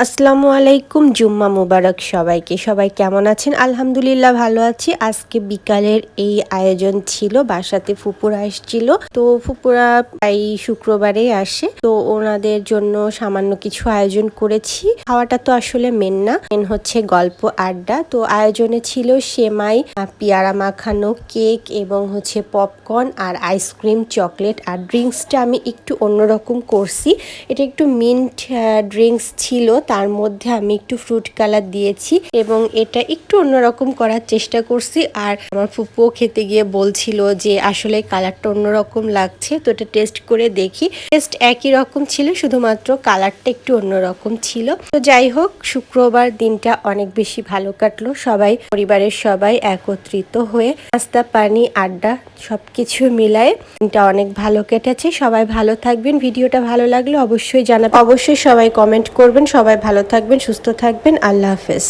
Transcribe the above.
আসসালামু আলাইকুম, জুম্মা মুবারক সবাইকে। সবাই কেমন আছেন? আলহামদুলিল্লাহ ভালো আছি। আজকে বিকালের এই আয়োজন ছিল, বাসাতে ফুপুরা এসেছিল। তো ফুপুরা প্রায় শুক্রবারেই আসে, তো ওনাদের জন্য সামান্য কিছু আয়োজন করেছি। খাওয়াটা তো আসলে মেন না, মেন হচ্ছে গল্প আড্ডা। তো আয়োজনে ছিল সেমাই, পেয়ারা মাখানো, কেক এবং হচ্ছে পপকর্ন আর আইসক্রিম, চকলেট। আর ড্রিঙ্কসটা আমি একটু অন্যরকম করছি। এটা একটু মিন্ট ড্রিঙ্কস ছিল, তার মধ্যে আমি একটু ফ্রুট কালার দিয়েছি এবং এটা একটু অন্যরকম করার চেষ্টা করছি। আর আমার ফুপুও খেতে গিয়ে বলছিল যে আসলে কালারটা অন্যরকম লাগছে, তো এটা টেস্ট করে দেখি। টেস্ট একই রকম ছিল, শুধুমাত্র কালারটা একটু অন্যরকম ছিল। তো যাই হোক, শুক্রবার দিনটা অনেক বেশি ভালো কাটলো। সবাই, পরিবারের সবাই একত্রিত হয়ে নাস্তা পানি আড্ডা সবকিছু মিলায় দিনটা অনেক ভালো কেটেছে। সবাই ভালো থাকবেন। ভিডিওটা ভালো লাগলে অবশ্যই জানাবেন, অবশ্যই সবাই কমেন্ট করবেন। সবাই ভালো থাকবেন, সুস্থ থাকবেন। আল্লাহ হাফেজ।